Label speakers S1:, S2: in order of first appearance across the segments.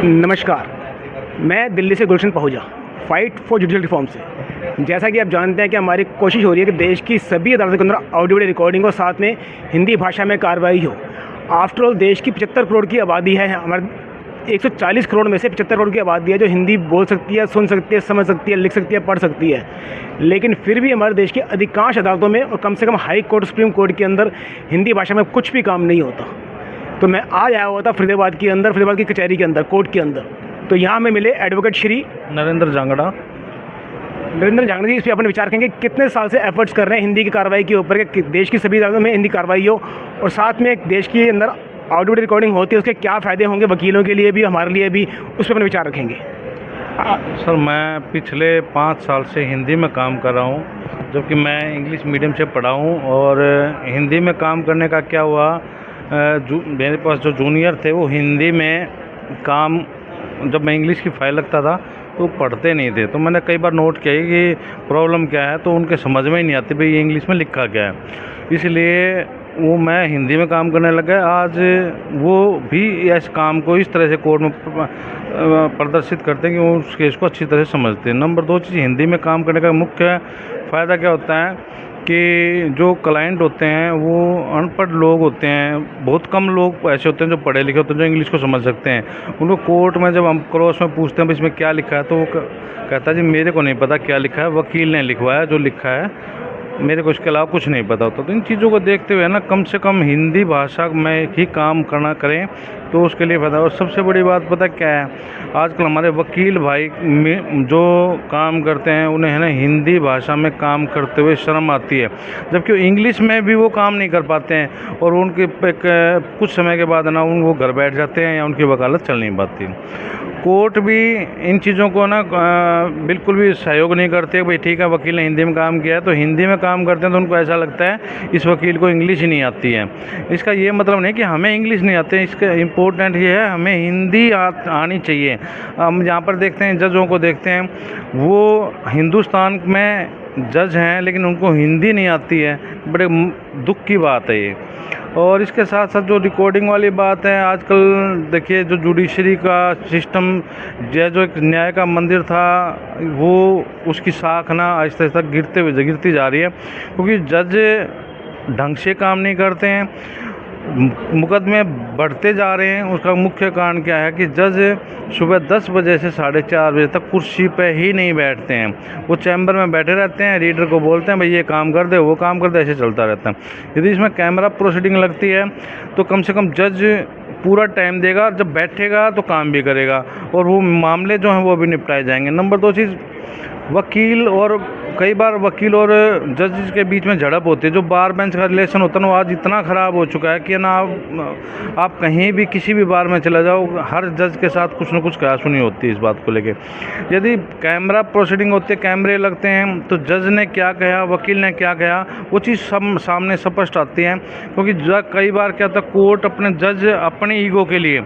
S1: नमस्कार। मैं दिल्ली से गुलशन Pahuja, fight for judicial reform से। जैसा कि आप जानते हैं कि हमारी कोशिश हो रही है कि देश की सभी अदालतों के अंदर ऑडियो वीडियो रिकॉर्डिंग और साथ में हिंदी भाषा में कार्रवाई हो। आफ्टर ऑल देश की 75 करोड़ की आबादी है। हमारे 140 करोड़ में से 75 करोड़ की आबादी है जो हिंदी बोल सकती है, सुन सकती है, समझ सकती है, लिख सकती है, पढ़ सकती है। लेकिन फिर भी हमारे देश की अधिकांश अदालतों में और कम से कम हाई कोर्ट, सुप्रीम कोर्ट के अंदर हिंदी भाषा में कुछ भी काम नहीं होता। तो मैं आज आया हुआ था फरीदाबाद की कचहरी के अंदर, कोर्ट के अंदर। तो यहाँ में मिले एडवोकेट श्री
S2: नरेंद्र जांगड़ा
S1: जी। इस पर अपने विचार करेंगे कितने साल से एफर्ट्स कर रहे हैं हिंदी की कार्रवाई के ऊपर कि देश की सभी अदालतों में हिंदी कार्रवाई हो, और साथ में देश के अंदर ऑडियो रिकॉर्डिंग होती है, उसके क्या फ़ायदे होंगे वकीलों के लिए भी, हमारे लिए भी, उस पर अपने विचार रखेंगे।
S2: सर, मैं पिछले 5 साल से हिंदी में काम कर रहा हूँ, जबकि मैं इंग्लिश मीडियम से पढ़ा हूँ। और हिंदी में काम करने का क्या हुआ, मेरे पास जो जूनियर थे वो हिंदी में काम, जब मैं इंग्लिश की फाइल लगता था तो पढ़ते नहीं थे। तो मैंने कई बार नोट किया कि प्रॉब्लम क्या है, तो उनके समझ में ही नहीं आती भाई ये इंग्लिश में लिखा क्या है। इसलिए वो मैं हिंदी में काम करने लग गया। आज वो भी इस काम को इस तरह से कोर्ट में प्रदर्शित करते हैं कि वो उस केस को अच्छी तरह से समझते हैं। नंबर 2 चीज़, हिंदी में काम करने का मुख्य फ़ायदा क्या होता है कि जो क्लाइंट होते हैं वो अनपढ़ लोग होते हैं। बहुत कम लोग ऐसे होते हैं जो पढ़े लिखे होते हैं, जो इंग्लिश को समझ सकते हैं। उनको कोर्ट में जब हम क्रॉस में पूछते हैं भाई इसमें क्या लिखा है, तो वो कहता है जी मेरे को नहीं पता क्या लिखा है, वकील ने लिखवाया जो लिखा है, मेरे को इसके अलावा कुछ नहीं पता होता। तो इन चीज़ों को देखते हुए ना, कम से कम हिंदी भाषा में ही काम करना करें तो उसके लिए फ़ायदा। और सबसे बड़ी बात पता क्या है, आजकल हमारे वकील भाई में जो काम करते हैं उन्हें है ना हिंदी भाषा में काम करते हुए शर्म आती है, जबकि इंग्लिश में भी वो काम नहीं कर पाते हैं। और उनके कुछ समय के बाद ना वो घर बैठ जाते हैं या उनकी वकालत चल नहीं पाती। कोर्ट भी इन चीज़ों को ना बिल्कुल भी सहयोग नहीं करते। भाई ठीक है, वकील ने हिंदी में काम किया है तो हिंदी में काम करते हैं, तो उनको ऐसा लगता है इस वकील को इंग्लिश ही नहीं आती है। इसका ये मतलब नहीं कि हमें इंग्लिश नहीं आते, इसका इम्पोर्टेंट ये है हमें हिंदी आनी चाहिए। हम यहाँ पर देखते हैं, जजों को देखते हैं, वो हिंदुस्तान में जज हैं लेकिन उनको हिंदी नहीं आती है। बड़े दुख की बात है ये। और इसके साथ साथ जो रिकॉर्डिंग वाली बात है, आजकल देखिए जो जुडिशरी का सिस्टम, जो एक न्याय का मंदिर था, वो उसकी साख ना आहिस्ता आहिस्ता गिरती जा रही है, क्योंकि जज ढंग से काम नहीं करते हैं, मुकदमे बढ़ते जा रहे हैं। उसका मुख्य कारण क्या है कि जज सुबह 10 बजे से 4:30 बजे तक कुर्सी पे ही नहीं बैठते हैं। वो चैम्बर में बैठे रहते हैं, रीडर को बोलते हैं भाई ये काम कर दे, वो काम कर दे, ऐसे चलता रहता है। यदि इसमें कैमरा प्रोसीडिंग लगती है तो कम से कम जज पूरा टाइम देगा, जब बैठेगा तो काम भी करेगा और वो मामले जो हैं वो भी निपटाए जाएंगे। नंबर 2 चीज़, वकील और कई बार वकील और जज के बीच में झड़प होती है। जो बार बेंच का रिलेशन होता है ना, वो आज इतना ख़राब हो चुका है कि ना आप कहीं भी किसी भी बार में चला जाओ, हर जज के साथ कुछ ना कुछ कहासुनी होती है इस बात को लेके। यदि कैमरा प्रोसीडिंग होती है, कैमरे लगते हैं, तो जज ने क्या कहा, वकील ने क्या कहा, वो चीज़ सब सामने स्पष्ट आती है। क्योंकि कई बार क्या होता है, कोर्ट अपने जज अपने ईगो के लिए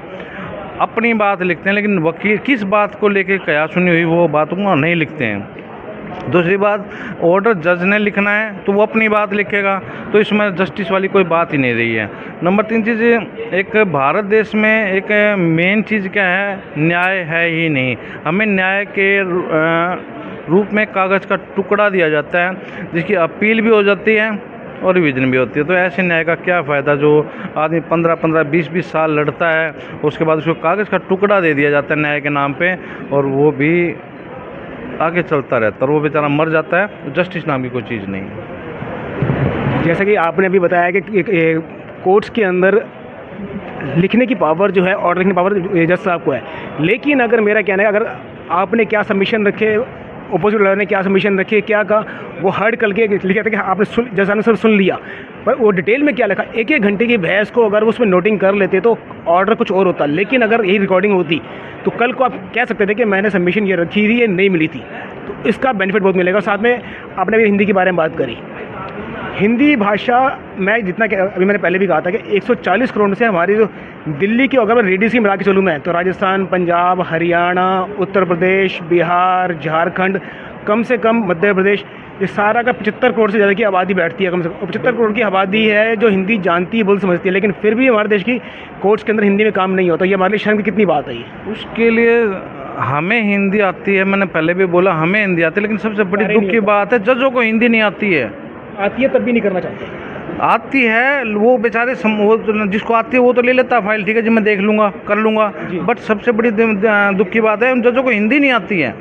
S2: अपनी बात लिखते हैं, लेकिन वकील किस बात को लेके कहासुनी हुई वो बात को नहीं लिखते हैं। दूसरी बात, ऑर्डर जज ने लिखना है तो वो अपनी बात लिखेगा, तो इसमें जस्टिस वाली कोई बात ही नहीं रही है। नंबर 3 चीज़, एक भारत देश में एक मेन चीज़ क्या है, न्याय है ही नहीं। हमें न्याय के रूप में कागज़ का टुकड़ा दिया जाता है, जिसकी अपील भी हो जाती है और रिवीजन भी होती है। तो ऐसे न्याय का क्या फ़ायदा, जो आदमी 15-15, 20-20 साल लड़ता है, उसके बाद उसको कागज़ का टुकड़ा दे दिया जाता है न्याय के नाम पे, और वो भी आगे चलता रहता है और वो बेचारा मर जाता है। तो जस्टिस नाम की कोई चीज़ नहीं है।
S1: जैसा कि आपने अभी बताया कि कोर्ट्स के अंदर लिखने की पावर जो है, ऑर्डर लिखने की पावर जज साहब को है। लेकिन अगर मेरा कहना है, अगर आपने क्या सबमिशन रखे, अपोजिट लॉयर ने क्या सबमिशन रखी, क्या कहा, वो हर्ड करके लिखा था कि आपने जज साहब ने सिर्फ सुन लिया, पर वो डिटेल में क्या लिखा, एक घंटे की बहस को अगर उसमें नोटिंग कर लेते तो ऑर्डर कुछ और होता। लेकिन अगर यही रिकॉर्डिंग होती तो कल को आप कह सकते थे कि मैंने सबमिशन ये रखी थी, ये नहीं मिली थी। तो इसका बेनिफिट बहुत मिलेगा। साथ में आपने भी हिंदी के बारे में बात करी। हिंदी भाषा मैं जितना अभी मैंने पहले भी कहा था कि 140 करोड़ में से हमारी जो दिल्ली की, अगर मैं रेडियस की मिला के चलूँ मैं, तो राजस्थान, पंजाब, हरियाणा, उत्तर प्रदेश, बिहार, झारखंड, कम से कम मध्य प्रदेश, ये सारा का 75 करोड़ से ज़्यादा की आबादी बैठती है कम से कम। 75 करोड़ की आबादी है जो हिंदी जानती है, बोल समझती है, लेकिन फिर भी हमारे देश की कोर्ट्स के अंदर हिंदी में काम नहीं होता। ये हमारे लिए शर्म की कितनी बात है ये।
S2: उसके लिए हमें हिंदी आती है, मैंने पहले भी बोला हमें हिंदी आती है, लेकिन सबसे बड़ी दुख की बात है जजों को हिंदी नहीं आती है।
S1: आती है तब भी नहीं करना चाहते।
S2: आती है, वो बेचारे वो जिसको आती है वो तो ले लेता है फाइल, ठीक है जी मैं देख लूँगा कर लूँगा, बट सबसे बड़ी दुख की बात है उन जजों को हिंदी नहीं आती है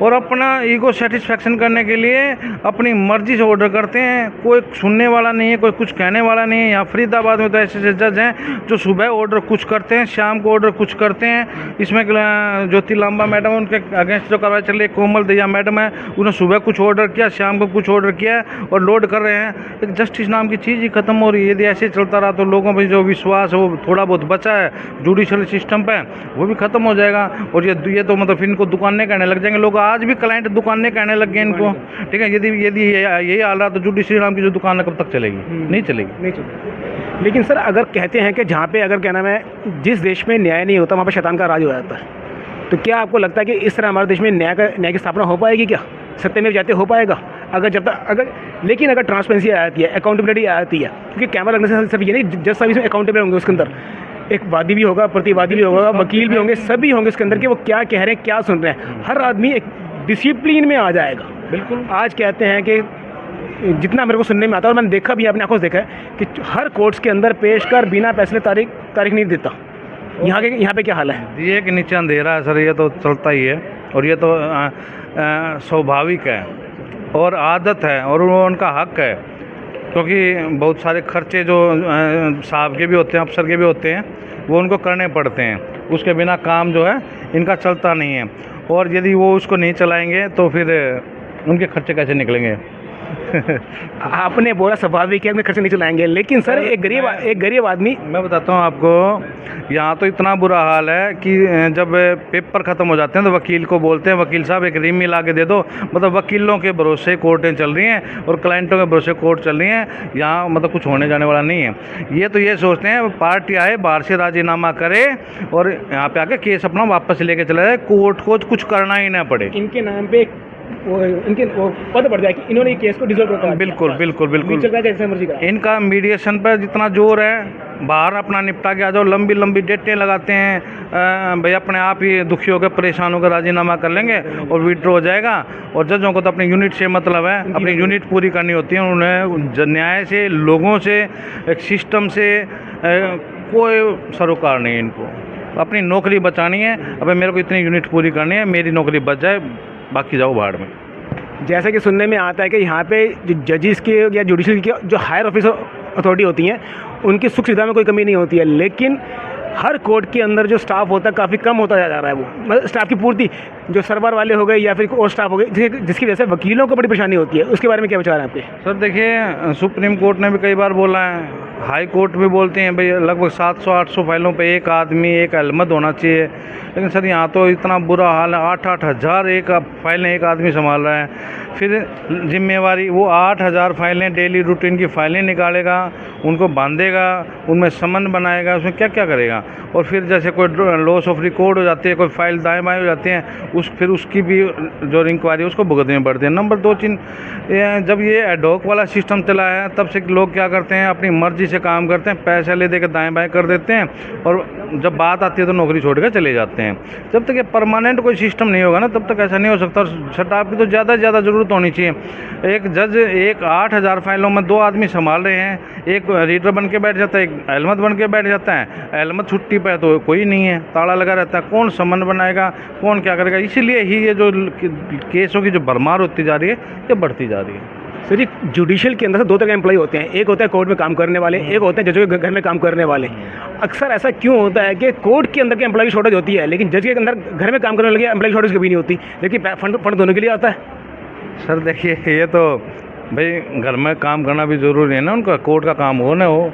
S2: और अपना ईगो सेटिस्फेक्शन करने के लिए अपनी मर्ज़ी से ऑर्डर करते हैं। कोई सुनने वाला नहीं है, कोई कुछ कहने वाला नहीं है। यहाँ फरीदाबाद में तो ऐसे ऐसे जज हैं जो सुबह ऑर्डर कुछ करते हैं, शाम को ऑर्डर कुछ करते हैं। इसमें ज्योति लांबा मैडम, उनके अगेंस्ट जो कार्रवाई चल रही है, कोमल दहिया मैडम है, उन्होंने सुबह कुछ ऑर्डर किया, शाम को कुछ ऑर्डर किया और लोड कर रहे हैं। एक जस्टिस नाम की चीज़ ही खत्म हो रही है। यदि ऐसे चलता रहा तो लोगों में जो विश्वास है वो थोड़ा बहुत बचा है जुडिशल सिस्टम पर, वो भी ख़त्म हो जाएगा। और ये तो मतलब फिर इनको दुकानें कहने लग जाएंगे लोग। आज भी क्लाइंट दुकानें कहने लग गए इनको, ठीक है। यदि यही हाल रहा तो जुडिशरी नाम की जो दुकान है कब तक चलेगी? नहीं चलेगी।
S1: लेकिन सर अगर कहते हैं कि जहाँ पे अगर क्या नाम है, जिस देश में न्याय नहीं होता वहाँ पे शैतान का राज हो जाता है, तो क्या आपको लगता है कि इस तरह हमारे देश में न्याय की स्थापना हो पाएगी? क्या सत्यमेव जयते हो पाएगा? लेकिन अगर ट्रांसपेरेंसी आ जाती है, अकाउंटेबिलिटी आ जाती है, क्योंकि कैमरा लगने से सिर्फ ये नहीं, जज सर्विस में अकाउंटेबल होंगे, उसके अंदर एक वादी भी होगा, प्रतिवादी भी होगा, वकील भी होंगे, सभी होंगे उसके अंदर कि वो क्या कह रहे हैं, क्या सुन रहे हैं। हर आदमी एक डिसिप्लिन में आ जाएगा। बिल्कुल। आज कहते हैं कि जितना मेरे को सुनने में आता है और मैंने देखा भी, अपनी आंखों से देखा है कि हर कोर्ट्स के अंदर पेश कर बिना फैसले तारीख नहीं देता। यहाँ पे क्या हाल है?
S2: दिए के नीचे अंधेरा है सर, ये तो चलता ही है और ये तो स्वाभाविक है और आदत है और वो उनका हक है, क्योंकि बहुत सारे खर्चे जो साहब के भी होते हैं, अफसर के भी होते हैं, वो उनको करने पड़ते हैं। उसके बिना काम जो है इनका चलता नहीं है और यदि वो उसको नहीं चलाएंगे तो फिर उनके खर्चे कैसे निकलेंगे?
S1: आपने बोला स्वाभाविक है, अपने खर्चे नहीं चलाएंगे, लेकिन सर एक गरीब आदमी,
S2: मैं बताता हूँ आपको, यहाँ तो इतना बुरा हाल है कि जब पेपर ख़त्म हो जाते हैं तो वकील को बोलते हैं, वकील साहब एक रीमी ला के दे दो। मतलब वकीलों के भरोसे कोर्टें चल रही हैं और क्लाइंटों के भरोसे कोर्ट चल रही हैं। यहाँ मतलब कुछ होने जाने वाला नहीं है। ये तो ये सोचते हैं पार्टी आए बाहर से राजीनामा करे और यहाँ पे आके केस अपना वापस लेके चला जाए, कोर्ट को कुछ करना ही ना पड़े।
S1: इनके नाम पे इनके पद बढ़ जाए कि इन्होंने केस को डिसॉल्व कर दिया।
S2: बिल्कुल बिल्कुल बिल्कुल।
S1: जैसे मर्जी करा।
S2: इनका मीडिएशन पर जितना जोर है, बाहर अपना निपटा के आ जाओ, लंबी लंबी डेटें लगाते हैं, भाई अपने आप ही दुखी होकर परेशान होकर राजीनामा कर लेंगे और विड्रॉ हो जाएगा। और जजों को तो अपनी यूनिट से मतलब है, अपनी यूनिट पूरी करनी होती है उन्हें। न्याय से, लोगों से, एक सिस्टम से कोई सरोकार नहीं है इनको। अपनी नौकरी बचानी है, अबे मेरे को इतनी यूनिट पूरी करनी है, मेरी नौकरी बच जाए, बाकी जाओ भाड़ में।
S1: जैसा कि सुनने में आता है कि यहाँ पे जो जजेस के या जुडिशरी की जो हायर ऑफिसर अथॉरिटी होती हैं, उनकी सुख सुविधा में कोई कमी नहीं होती है, लेकिन हर कोर्ट के अंदर जो स्टाफ होता है काफ़ी कम होता जा रहा है। वो मतलब स्टाफ की पूर्ति, जो सर्वर वाले हो गए या फिर और स्टाफ हो गए, जिसकी वजह से वकीलों को बड़ी परेशानी होती है। उसके बारे में क्या विचार है आपके?
S2: सर देखिए, सुप्रीम कोर्ट ने भी कई बार बोला है, हाई कोर्ट भी बोलते हैं भाई लगभग 700-800 फाइलों पे एक आदमी, एक अलमद होना चाहिए। लेकिन सर यहाँ तो इतना बुरा हाल है, 8-8 हज़ार एक फाइलें एक आदमी संभाल रहा है। फिर जिम्मेवारी, वो 8,000 फाइलें डेली रूटीन की फाइलें निकालेगा, उनको बांधेगा, उनमें समन बनाएगा, उसमें क्या क्या करेगा। और फिर जैसे कोई लॉस ऑफ रिकॉर्ड हो जाती है, कोई फाइल दाएँ बाएँ हो जाती हैं, फिर उसकी भी जो इंक्वायरी उसको भुगतनी पड़ती है। नंबर 2 चीज़, जब ये एडॉक वाला सिस्टम चला है तब से लोग क्या करते हैं, अपनी मर्जी से काम करते हैं, पैसे ले दे के दाएँ बाएँ कर देते हैं और जब बात आती है तो नौकरी छोड़ कर चले जाते हैं। जब तक ये परमानेंट कोई सिस्टम नहीं होगा ना, तब तक ऐसा नहीं हो सकता। स्टाफ की तो ज़्यादा से ज़्यादा ज़रूरत होनी चाहिए। एक जज 8,000 फाइलों में 2 आदमी संभाल रहे हैं, एक रीडर बन के बैठ जाता है, एक अलमद बन के बैठ जाता है। अलमद छुट्टी पे तो कोई नहीं है, ताला लगा रहता है, कौन समन बनाएगा, कौन क्या करेगा। इसीलिए ही ये जो केसों की जो भरमार होती जा रही है, ये बढ़ती जा रही है।
S1: सर जी, जुडिशल के अंदर से 2 तरह के एम्प्लॉय होते हैं, एक होता है कोर्ट में काम करने वाले, एक होते हैं जजों के घर में काम करने वाले। अक्सर ऐसा क्यों होता है कि कोर्ट के अंदर के एम्प्लॉय की शॉर्टेज होती है, लेकिन जज के अंदर घर में काम करने लगे एम्प्लॉय शॉर्टेज कभी नहीं होती, लेकिन फंड दोनों के लिए आता है।
S2: सर देखिए, ये तो भाई घर में काम करना भी ज़रूरी है ना, उनका कोर्ट का काम हो ना हो,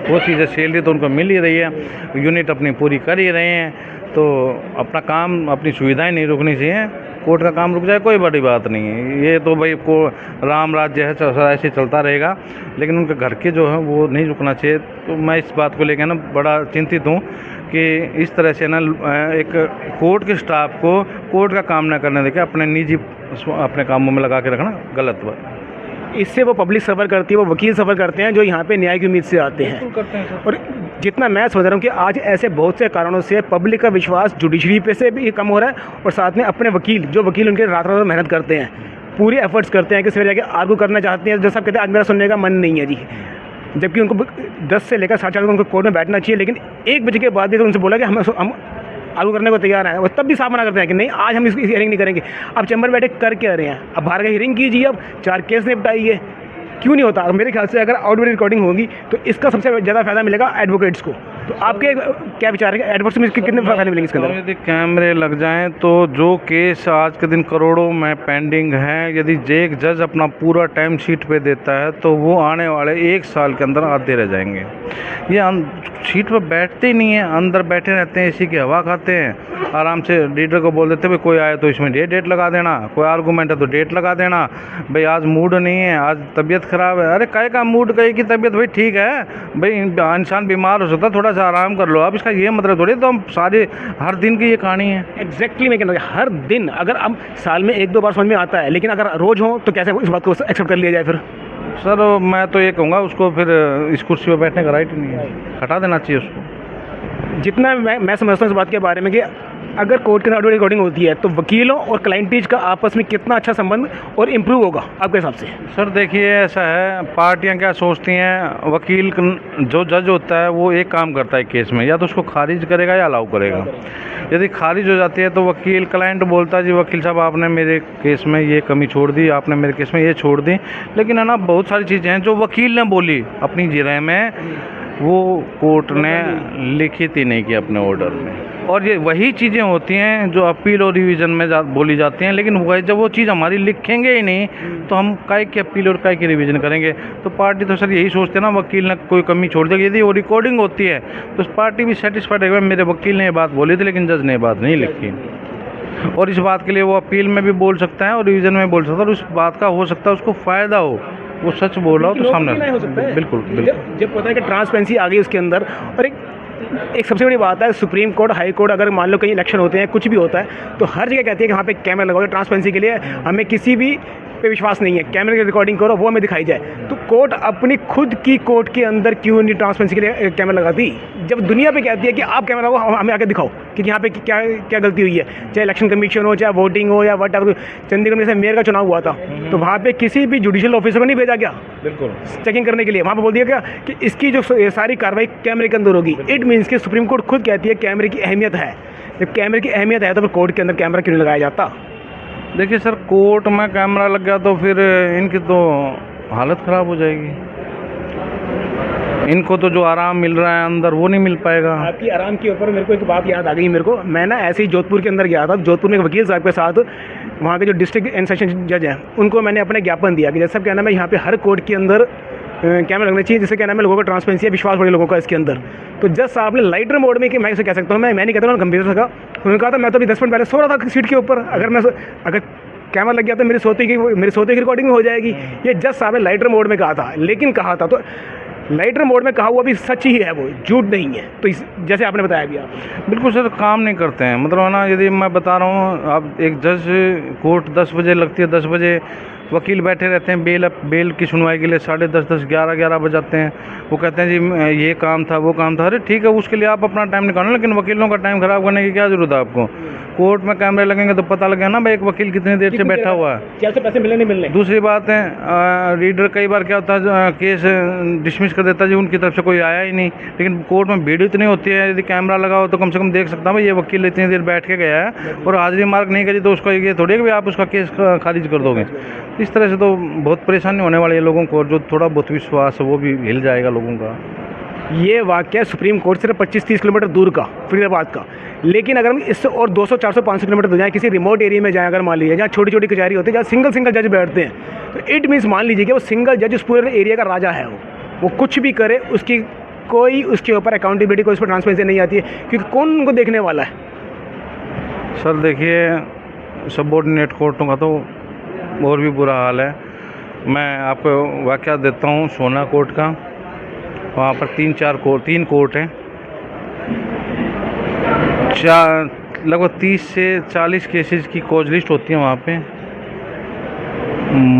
S2: वो चीज़ें सैलरी तो उनको मिल ही रही है, यूनिट अपनी पूरी कर ही रहे हैं, तो अपना काम, अपनी सुविधाएं नहीं रुकनी चाहिए। कोर्ट का काम रुक जाए कोई बड़ी बात नहीं है, ये तो भाई को राम राज्य है, ऐसे चलता रहेगा, लेकिन उनके घर के जो है वो नहीं रुकना चाहिए। तो मैं इस बात को लेकर ना बड़ा चिंतित हूँ कि इस तरह से ना एक कोर्ट के स्टाफ को कोर्ट का काम ना करने देके अपने निजी अपने कामों में लगा के रखना गलत बात।
S1: इससे वो पब्लिक सफ़र करती है, वो वकील सफ़र करते हैं जो यहाँ पे न्याय की उम्मीद से आते हैं।
S2: करते हैं
S1: और जितना मैं समझ रहा हूँ कि आज ऐसे बहुत से कारणों से पब्लिक का विश्वास जुडिशरी पे से भी कम हो रहा है, और साथ में अपने वकील जो वकील उनके रात रात मेहनत करते हैं, पूरी एफर्ट्स करते हैं कि सवेरे जाके आर्गू करना चाहते हैं, जो सब कहते हैं आज मेरा सुनने का मन नहीं है जी, जबकि उनको 10 से लेकर 4:30 उनको कोर्ट में बैठना चाहिए, लेकिन 1 बजे के बाद भी तो उनसे बोला कि हम आर्गू करने को तैयार हैं, वो तब भी साफ मना करते हैं कि नहीं आज हम इसकी हियरिंग नहीं करेंगे। अब चैम्बर बैठे कर क्या रहे हैं, अब बाहर का हियरिंग कीजिए, अब 4 केस निपटाइए, क्यों नहीं होता? मेरे ख्याल से अगर आउटडोर रिकॉर्डिंग होगी तो इसका सबसे ज़्यादा फायदा मिलेगा एडवोकेट्स को। तो आपके क्या विचार है, एडवोकेट्स में कितने फायदे मिलेंगे इसके अंदर?
S2: यदि कैमरे लग जाएं तो जो केस आज के दिन करोड़ों में पेंडिंग है, यदि एक जज अपना पूरा टाइम शीट पे देता है तो वो आने वाले 1 साल के अंदर आते रह जाएंगे। ये सीट पर बैठते ही नहीं है, अंदर बैठे रहते हैं, इसी की हवा खाते हैं, आराम से रीडर को बोल देते भाई कोई आए तो इसमें डेट लगा देना, कोई आर्गूमेंट है तो डेट लगा देना, भाई आज मूड नहीं है, आज तबीयत ख़राब है। अरे काहे का मूड, कहे की तबीयत, भाई ठीक है भाई इंसान बीमार हो सकता है, थोड़ा सा आराम कर लो आप, इसका ये मतलब थोड़ी तो हम सारे हर दिन की ये कहानी है।
S1: एग्जैक्टली मैं कहना हर दिन, अगर अब साल में 1-2 बार समझ में आता है, लेकिन अगर रोज़ हो तो कैसे इस बात को एक्सेप्ट कर लिया जाए? फिर
S2: सर मैं तो ये कहूँगा उसको फिर इस कुर्सी पर बैठने का राइट ही नहीं है, हटा देना चाहिए उसको।
S1: जितना मैं समझता हूँ इस बात के बारे में कि अगर कोर्ट के साथ रिकॉर्डिंग होती है तो वकीलों और क्लाइंटीज का आपस में कितना अच्छा संबंध और इम्प्रूव होगा आपके हिसाब से?
S2: सर देखिए ऐसा है, पार्टियां क्या सोचती हैं, वकील जो जज होता है वो एक काम करता है केस में, या तो उसको खारिज करेगा या अलाउ करेगा। यदि खारिज हो जाती है तो वकील क्लाइंट बोलता है जी वकील साहब आपने मेरे केस में ये कमी छोड़ दी, आपने मेरे केस में ये छोड़ दी, लेकिन है ना बहुत सारी चीज़ें हैं जो वकील ने बोली अपनी जिरह में, वो कोर्ट ने लिखित ही नहीं की अपने ऑर्डर में, और ये वही चीज़ें होती हैं जो अपील और रिवीजन में बोली जाती हैं, लेकिन वह जब वो चीज़ हमारी लिखेंगे ही नहीं तो हम काय की अपील और काय की रिवीजन करेंगे? तो पार्टी तो सर यही सोचते हैं ना वकील ने कोई कमी छोड़ दी, यदि वो रिकॉर्डिंग होती है तो पार्टी भी सेटिस्फाइड है मेरे वकील ने ये बात बोली थी लेकिन जज ने ये बात नहीं लिखी, और इस बात के लिए वो अपील में भी बोल सकता है और रिवीजन में बोल सकता है, और उस बात का हो सकता है उसको फ़ायदा हो, वो सच बोल रहा हो तो सामने
S1: हो सकता है।
S2: बिल्कुल बिल्कुल।
S1: जब पता है कि ट्रांसपेरेंसी आ गई उसके अंदर, और एक सबसे बड़ी बात है सुप्रीम कोर्ट, हाई कोर्ट, अगर मान लो कहीं इलेक्शन होते हैं, कुछ भी होता है तो हर जगह कहती है कि वहाँ पे कैमरा लगाओ, ट्रांसपेरेंसी के लिए हमें किसी भी पे विश्वास नहीं है, कैमरे की रिकॉर्डिंग करो वो हमें दिखाई जाए। तो कोर्ट अपनी खुद की कोर्ट के अंदर क्यों नहीं ट्रांसपेरेंसी के लिए कैमरा लगाती? जब दुनिया पे कहती है कि आप कैमरा लगाओ, हमें आके दिखाओ कि यहाँ पे क्या क्या गलती हुई है, चाहे इलेक्शन कमीशन हो, चाहे वोटिंग हो, या वट एवर। चंडीगढ़ में जैसे मेयर का चुनाव हुआ था तो वहाँ पे किसी भी जुडिशियल ऑफिसर को नहीं भेजा गया
S2: बिल्कुल
S1: चेकिंग करने के लिए, वहाँ पे बोल दिया गया कि इसकी जो सारी कार्रवाई कैमरे के अंदर होगी। इट मीन्स कि सुप्रीम कोर्ट खुद कहती है कैमरे की अहमियत है। जब कैमरे की अहमियत है तो फिर कोर्ट के अंदर कैमरा क्यों नहीं लगाया जाता?
S2: देखिए सर, कोर्ट में कैमरा लग गया तो फिर इनकी तो हालत ख़राब हो जाएगी, इनको तो जो आराम मिल रहा है अंदर वो नहीं मिल पाएगा।
S1: आपकी आराम के ऊपर मेरे को एक बात याद आ गई मेरे को। मैं ना ऐसे ही जोधपुर के अंदर गया था, जोधपुर में एक वकील साहब के साथ, वहाँ के जो डिस्ट्रिक्ट एंड सेशन जज हैं उनको मैंने अपने ज्ञापन दिया कि जैसा क्या नाम है यहाँ पे हर कोर्ट के अंदर कैमरा लगना चाहिए, जिससे क्या नाम है लोगों का ट्रांसपेरेंसी है, विश्वास बढ़े लोगों का इसके अंदर। तो जज साहब ने लाइटर मोड में, कि मैं इसे कह सकता हूँ, मैं नहीं कहता हूँ गंभीर सका, उन्होंने कहा था मैं तो अभी 10 मिनट पहले सो रहा था सीट के ऊपर, अगर कैमरा लग गया तो मेरी सोते की रिकॉर्डिंग हो जाएगी। ये जज साहब ने लाइटर मोड में कहा था, लेकिन कहा था तो लाइटर मोड में कहा हुआ भी सच ही है, वो झूठ नहीं है। तो जैसे आपने बताया भी, आप
S2: बिल्कुल सर काम नहीं करते हैं, मतलब है ना, यदि मैं बता रहा हूँ अब एक जज कोर्ट 10 बजे लगती है, 10 बजे वकील बैठे रहते हैं बेल की सुनवाई के लिए, 10:30 11 बजाते हैं, वो कहते हैं जी ये काम था वो काम था। अरे ठीक है उसके लिए आप अपना टाइम निकालो, लेकिन वकीलों का टाइम ख़राब करने की क्या ज़रूरत है आपको? कोर्ट में कैमरे लगेंगे तो पता लगेगा ना भाई एक वकील कितनी देर से बैठा हुआ है,
S1: कैसे पैसे मिले नहीं मिलने।
S2: दूसरी बात है रीडर कई बार क्या होता है केस डिसमिस कर देता है जी उनकी तरफ से कोई आया ही नहीं, लेकिन कोर्ट में भीड़ इतनी होती है, यदि कैमरा लगा हो तो कम से कम देख सकता हूँ भाई ये वकील इतनी देर बैठ के गया है और हाजिरी मार्क नहीं करी तो उसका ये थोड़ी है कि आप उसका केस खारिज कर दोगे। इस तरह से तो बहुत परेशानी होने वाली है लोगों को, और जो थोड़ा बहुत विश्वास है वो भी हिल जाएगा लोगों का।
S1: ये वाक़या सुप्रीम कोर्ट सिर्फ 25-30 किलोमीटर दूर का फरीदाबाद का, लेकिन अगर हम इससे और 200, 400, 500 किलोमीटर दूर जाएँ, किसी रिमोट एरिया में जाएँ, अगर मान लीजिए जहाँ छोटी छोटी कचहरी होती है, जहाँ सिंगल जज बैठते हैं, तो इट मीन्स मान लीजिए कि वो सिंगल जज उस पूरे एरिया का राजा है, वो कुछ भी करे उसकी कोई उसके ऊपर अकाउंटेबिलिटी, कोई उस पर ट्रांसपेरेंसी नहीं आती है, क्योंकि कौन उनको देखने वाला है?
S2: सर देखिए सबऑर्डिनेट कोर्टों का तो और भी बुरा हाल है। मैं आपको वाक़या देता हूँ सोना कोर्ट का, वहाँ पर 3 कोर्ट हैं, लगभग 30 से 40 केसेस की कॉज लिस्ट होती है वहाँ पे।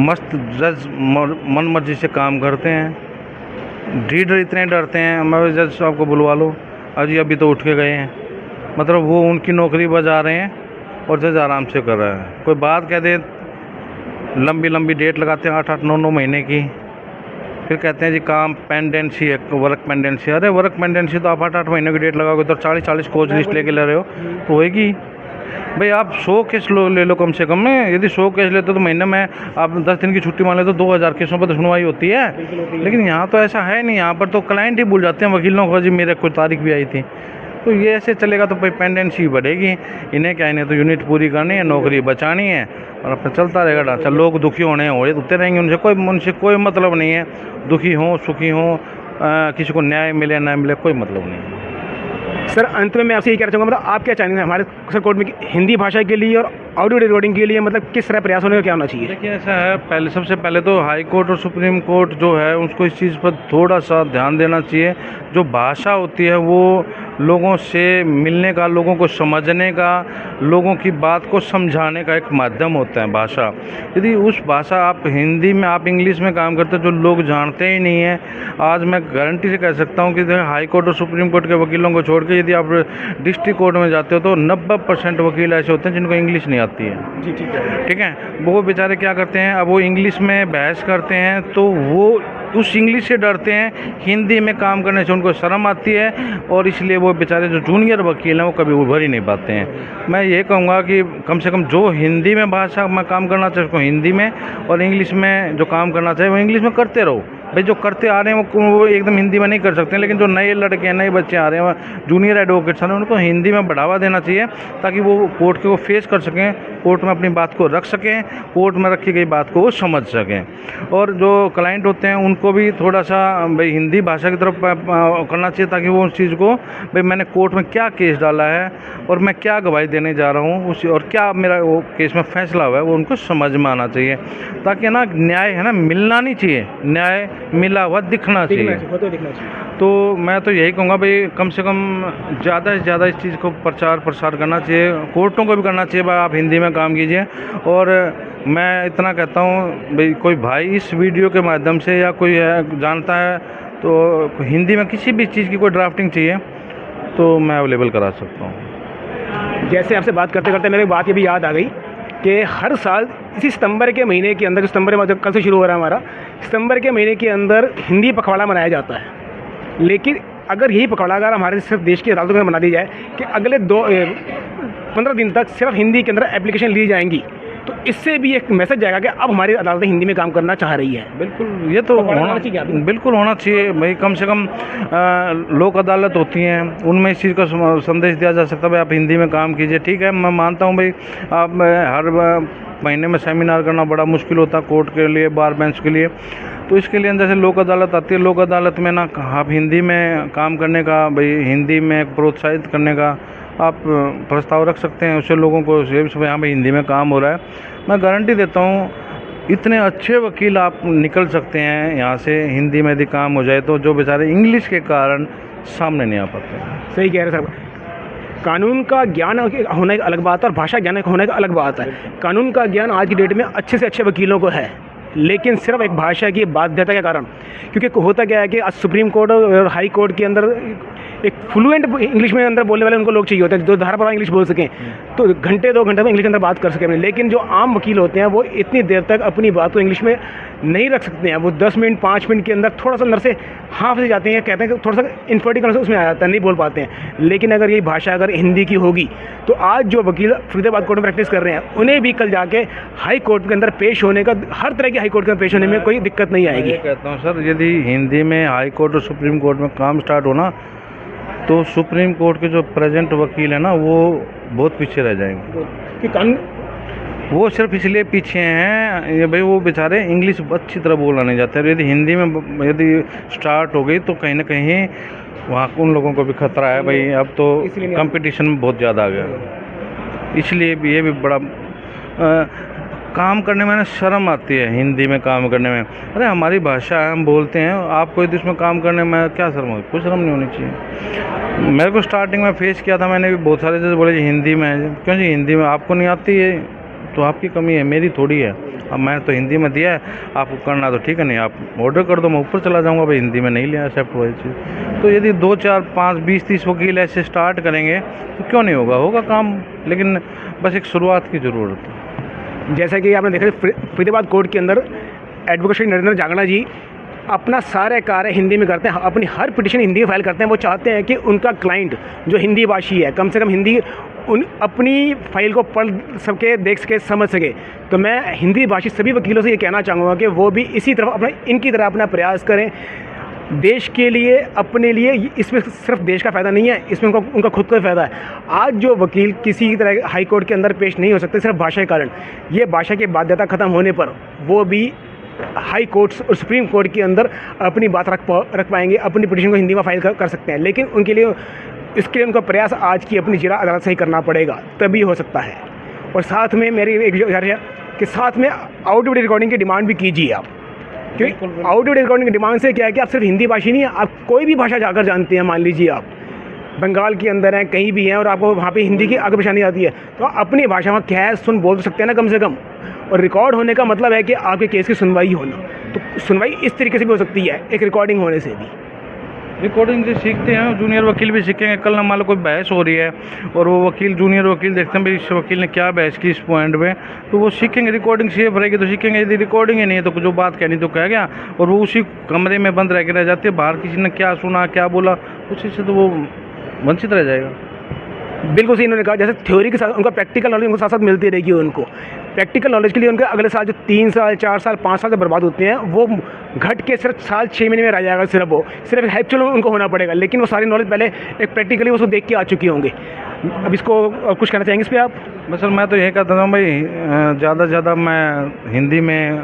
S2: मस्त जज मन मर्जी से काम करते हैं। लीडर इतने डरते हैं, मैं जज साहब को बुलवा लो, अजी अभी तो उठ के गए हैं। मतलब वो उनकी नौकरी बजा रहे हैं और जज आराम से कर रहा है। कोई बात कह दे, लंबी लंबी डेट लगाते हैं 8-8, 9-9 महीने की, फिर कहते हैं जी काम पेंडेंसी है, वर्क पेंडेंसी। अरे वर्क पेंडेंसी तो आप 8-8 महीने की डेट लगाओगे तो 40-40 कोच लिस्ट लेके ले रहे हो तो होएगी। भाई आप 100 केस ले लो कम से कम में। यदि 100 केस लेते तो महीने में आप 10 दिन की छुट्टी मान लेते तो 2000 केसों पर तो सुनवाई होती है। लेकिन यहाँ तो ऐसा है नहीं, यहाँ पर तो क्लाइंट ही भूल जाते हैं वकीलों को, जी मेरे कोई तारीख भी आई थी। तो ये ऐसे चलेगा तो भाई पेंडेंसी बढ़ेगी। इन्हें क्या, इन्हें तो यूनिट पूरी करनी है, नौकरी बचानी है और अपना चलता रहेगा ढांचा। लोग दुखी होने होते रहेंगे, उनसे कोई मतलब नहीं है। दुखी हों सुखी हों, किसी को न्याय मिले ना मिले कोई मतलब नहीं है।
S1: सर अंत में मैं आपसे ये कहना चाहूँगा, मतलब आप क्या चाहेंगे हमारे सर कोर्ट में हिंदी भाषा के लिए और ऑडियो रिकॉर्डिंग के लिए मतलब किस तरह प्रयास होने का क्या होना चाहिए?
S2: देखिए ऐसा है, सबसे पहले तो हाई कोर्ट और सुप्रीम कोर्ट जो है उसको इस चीज़ पर थोड़ा सा ध्यान देना चाहिए। जो भाषा होती है वो लोगों से मिलने का, लोगों को समझने का, लोगों की बात को समझाने का एक माध्यम होता है भाषा। यदि उस भाषा आप हिंदी में, आप इंग्लिश में काम करते हो जो लोग जानते ही नहीं है, आज मैं गारंटी से कह सकता हूँ कि हाई कोर्ट और सुप्रीम कोर्ट के वकीलों को छोड़ के यदि आप डिस्ट्रिक्ट कोर्ट में जाते हो तो 90% वकील ऐसे होते हैं जिनको इंग्लिश नहीं आती है।
S1: जी
S2: ठीक है, वो बेचारे क्या करते हैं, अब वो इंग्लिश में बहस करते हैं तो वो उस इंग्लिश से डरते हैं, हिंदी में काम करने से उनको शर्म आती है और इसलिए वो बेचारे जो जूनियर वकील हैं वो कभी उभर ही नहीं पाते हैं। मैं ये कहूँगा कि कम से कम जो हिंदी में भाषा में काम करना चाहिए उसको हिंदी में, और इंग्लिश में जो काम करना चाहिए वो इंग्लिश में करते रहो। भाई जो करते आ रहे हैं वो एकदम हिंदी में नहीं कर सकते, लेकिन जो नए लड़के हैं, नए बच्चे आ रहे हैं, जूनियर एडवोकेट्स हैं, उनको हिंदी में बढ़ावा देना चाहिए ताकि वो कोर्ट को फेस कर सकें, कोर्ट में अपनी बात को रख सकें, कोर्ट में रखी गई बात को वो समझ सकें। और जो क्लाइंट होते हैं उनको भी थोड़ा सा भाई हिंदी भाषा की तरफ करना चाहिए ताकि वो उस चीज़ को, भाई मैंने कोर्ट में क्या केस डाला है और मैं क्या गवाही देने जा रहा हूँ उस, और क्या मेरा वो केस में फैसला हुआ है, वो उनको समझ में आना चाहिए ताकि ना न्याय है ना मिलना नहीं चाहिए, न्याय मिला हुआ दिखना चाहिए। तो मैं तो यही कहूँगा भाई कम से कम ज़्यादा से ज़्यादा इस चीज़ को प्रचार प्रसार करना चाहिए, कोर्टों को भी करना चाहिए भाई आप हिंदी में काम कीजिए। और मैं इतना कहता हूँ भाई कोई भाई इस वीडियो के माध्यम से या कोई जानता है तो हिंदी में किसी भी चीज़ की कोई ड्राफ्टिंग चाहिए तो मैं अवेलेबल करा सकता हूँ।
S1: जैसे आपसे बात करते करते मेरे बात ये भी याद आ गई कि हर साल इसी सितंबर के महीने के अंदर, जो सितंबर में कल से शुरू हो रहा है हमारा, सितंबर के महीने के अंदर हिंदी पखवाड़ा मनाया जाता है। लेकिन अगर यही पखवाड़ा अगर हमारे सिर्फ देश की अदालतों में बना दी जाए कि अगले 15 दिन तक सिर्फ हिंदी के अंदर एप्लीकेशन ली जाएंगी, तो इससे भी एक मैसेज जाएगा कि अब हमारी अदालतें हिंदी में काम करना चाह रही है।
S2: बिल्कुल, ये तो बिल्कुल होना चाहिए भाई। कम से कम लोक अदालत होती हैं उनमें इस चीज़ का संदेश दिया जा सकता है भाई आप हिंदी में काम कीजिए। ठीक है, मैं मानता हूँ भाई आप हर महीने में सेमिनार करना बड़ा मुश्किल होता है कोर्ट के लिए, बार बेंच के लिए, तो इसके लिए जैसे लोक अदालत आती है, लोक अदालत में ना आप हिंदी में काम करने का, भाई हिंदी में प्रोत्साहित करने का आप प्रस्ताव रख सकते हैं। उससे लोगों को यहाँ पे हिंदी में काम हो रहा है। मैं गारंटी देता हूँ इतने अच्छे वकील आप निकल सकते हैं यहाँ से, हिंदी में यदि काम हो जाए तो, जो बेचारे इंग्लिश के कारण सामने नहीं आ पाते हैं।
S1: सही कह रहे हैं सर। कानून का ज्ञान होना एक अलग बात है और भाषा ज्ञान होना एक अलग बात है। कानून का ज्ञान आज की डेट में अच्छे से अच्छे वकीलों को है, लेकिन सिर्फ एक भाषा की बाध्यता के कारण, क्योंकि होता क्या है कि आज सुप्रीम कोर्ट और हाई कोर्ट के अंदर एक फ्लुएंट इंग्लिश में अंदर बोलने वाले उनको लोग चाहिए होते हैं जो धाराप्रवाह इंग्लिश बोल सकें, तो घंटे 2 घंटे में इंग्लिश के अंदर बात कर सकें। लेकिन जो आम वकील होते हैं वो इतनी देर तक अपनी बात को इंग्लिश में नहीं रख सकते हैं। वो 10 मिनट 5 मिनट के अंदर थोड़ा सा अंदर से हाफ से जाते हैं, कहते हैं कि थोड़ा सा इनफर्टिकल उसमें आ जाता है, नहीं बोल पाते हैं। लेकिन अगर यही भाषा अगर हिंदी की होगी तो आज जो वकील फरीदाबाद कोर्ट में प्रैक्टिस कर रहे हैं उन्हें भी कल जाके हाई कोर्ट के अंदर पेश होने का, हर तरह की हाई कोर्ट के अंदर पेश होने में कोई दिक्कत नहीं आएगी।
S2: मैं कहता हूँ सर, यदि हिंदी में हाई कोर्ट और सुप्रीम कोर्ट में काम स्टार्ट होना तो सुप्रीम कोर्ट के जो प्रेजेंट वकील हैं ना वो बहुत पीछे रह जाएंगे।
S1: कि कानून
S2: वो सिर्फ इसलिए पीछे हैं ये भाई वो बेचारे इंग्लिश अच्छी तरह बोलना नहीं जाते। यदि हिंदी में यदि स्टार्ट हो गई तो कहीं ना कहीं वहाँ उन लोगों को भी खतरा है भाई, अब तो कंपटीशन बहुत ज़्यादा आ गया। इसलिए भी ये भी बड़ा काम करने में ना शर्म आती है हिंदी में काम करने में। अरे हमारी भाषा है, हम बोलते हैं, आपको इसमें काम करने में क्या शर्म होती? कुछ शर्म नहीं होनी चाहिए। मेरे को स्टार्टिंग में फेस किया था, मैंने भी बहुत सारे जैसे बोले जी हिंदी में है। क्यों जी, हिंदी में आपको नहीं आती है तो आपकी कमी है, मेरी थोड़ी है। अब मैंने तो हिंदी में दिया है, आपको करना तो ठीक है, नहीं आप ऑर्डर कर दो, मैं ऊपर चला जाऊँगा। भाई हिंदी में नहीं लिया एक्सेप्ट हुआ चीज़। तो यदि 2 4 5 20 30 वकील ऐसे स्टार्ट करेंगे तो क्यों नहीं होगा, होगा काम, लेकिन बस एक शुरुआत की ज़रूरत है।
S1: जैसा कि आपने देखा फरीदाबाद कोर्ट के अंदर एडवोकेट श्री नरेंद्र जांगड़ा जी अपना सारे कार्य हिंदी में करते हैं, अपनी हर पिटिशन हिंदी में फाइल करते हैं। वो चाहते हैं कि उनका क्लाइंट जो हिंदी भाषी है कम से कम हिंदी अपनी फाइल को पढ़ सके, देख सके, समझ सके। तो मैं हिंदी भाषी सभी वकीलों से ये कहना चाहूँगा कि वो भी इसी तरफ अपना इनकी तरह अपना प्रयास करें देश के लिए, अपने लिए। इसमें सिर्फ देश का फ़ायदा नहीं है, इसमें उनका खुद का फ़ायदा है। आज जो वकील किसी तरह हाई कोर्ट के अंदर पेश नहीं हो सकते सिर्फ भाषा के कारण, ये भाषा की बाध्यता ख़त्म होने पर वो भी हाई कोर्ट्स और सुप्रीम कोर्ट के अंदर अपनी बात रख पाएंगे, अपनी पिटीशन को हिंदी में फाइल कर सकते हैं। लेकिन उनके लिए इसके लिए उनका प्रयास आज की अपनी जिला अदालत से ही करना पड़ेगा, तभी हो सकता है। और साथ में मेरी एक गुजारिश है कि साथ में आउट रिकॉर्डिंग की डिमांड भी कीजिए आप, क्योंकि आउट रिकॉर्डिंग की डिमांड से क्या है कि आप सिर्फ हिंदी भाषी नहीं है, आप कोई भी भाषा जाकर जानते हैं। मान लीजिए आप बंगाल के अंदर हैं, कहीं भी हैं, और आपको वहाँ पे हिंदी की आगे परेशानी आती है, तो अपनी भाषा में क्या है सुन बोल सकते हैं ना कम से कम। और रिकॉर्ड होने का मतलब है कि आपके केस की सुनवाई होना, तो सुनवाई इस तरीके से भी हो सकती है एक रिकॉर्डिंग होने से भी।
S2: रिकॉर्डिंग से सीखते हैं, जूनियर वकील भी सीखेंगे। कल ना मान लो कोई बहस हो रही है और वो वकील जूनियर वकील देखते हैं भाई इस वकील ने क्या बहस की इस पॉइंट पे, तो वो सीखेंगे। रिकॉर्डिंग सेफ रहेगी तो सीखेंगे, यदि रिकॉर्डिंग ही नहीं है तो जो बात कहनी तो कह गया और वो उसी कमरे में बंद रह जाती है, बाहर किसी ने क्या सुना क्या बोला उसी से तो वो वंचित रह जाएगा।
S1: बिल्कुल सही इन्होंने कहा, जैसे थ्योरी के साथ उनका प्रैक्टिकल नॉलेज उनको साथ साथ मिलती रहेगी। उनको प्रैक्टिकल नॉलेज के लिए उनके अगले साल जो 3 साल 4 साल 5 साल से बर्बाद होते हैं वो घट के सिर्फ साल 6 महीने में रह जाएगा। सिर्फ एक्चुअल उनको होना पड़ेगा, लेकिन वो सारी नॉलेज पहले एक प्रैक्टिकली उसको देख के आ चुके होंगे। अब इसको कुछ कहना चाहेंगे इस पर आप?
S2: बस सर मैं तो यही कहता हूँ भाई, ज़्यादा से ज़्यादा मैं हिंदी में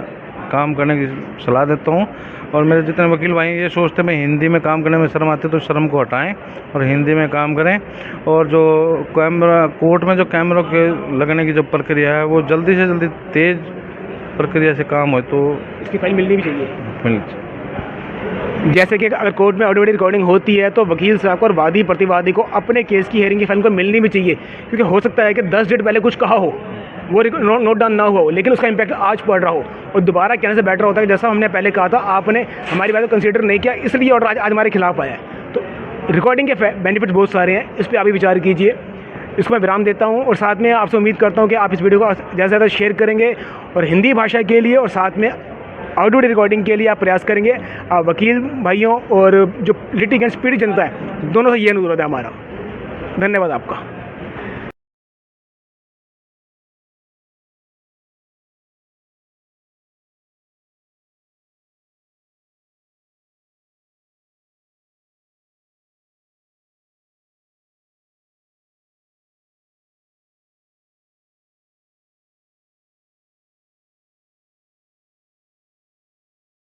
S2: काम करने की सलाह देता हूँ। और मेरे जितने वकील भाई ये सोचते हैं मैं हिंदी में काम करने में शर्म आती है, तो शर्म को हटाएं और हिंदी में काम करें। और जो कैमरा कोर्ट में जो कैमरों के लगने की जो प्रक्रिया है वो जल्दी से जल्दी तेज़ प्रक्रिया से काम हो तो
S1: इसकी फाइल मिलनी भी चाहिए।
S2: मिलनी चाहिए।
S1: जैसे कि अगर कोर्ट में ऑडियो रिकॉर्डिंग होती है तो वकील साहब को और वादी प्रतिवादी को अपने केस की हेयरिंग की फाइल को मिलनी भी चाहिए, क्योंकि हो सकता है कि 10 डेट पहले कुछ कहा हो, वो नोट डाउन ना हो, लेकिन उसका इम्पैक्ट आज पड़ रहा हो। और दोबारा कहने से बेटर होता है कि जैसा हमने पहले कहा था, आपने हमारी बात को कंसीडर नहीं किया इसलिए ऑर्डर आज हमारे खिलाफ आया है। तो रिकॉर्डिंग के बेनिफिट्स बहुत सारे हैं, इस पर आप भी विचार कीजिए। इसको मैं विराम देता हूँ और साथ में आपसे उम्मीद करता हूँ कि आप इस वीडियो को ज़्यादा से ज़्यादा शेयर करेंगे और हिंदी भाषा के लिए और साथ में ऑडियो रिकॉर्डिंग के लिए आप प्रयास करेंगे। वकील भाइयों और जो लिटिगेंट्स पीड़ित जनता है, दोनों से ये अनुरोध है हमारा। धन्यवाद आपका।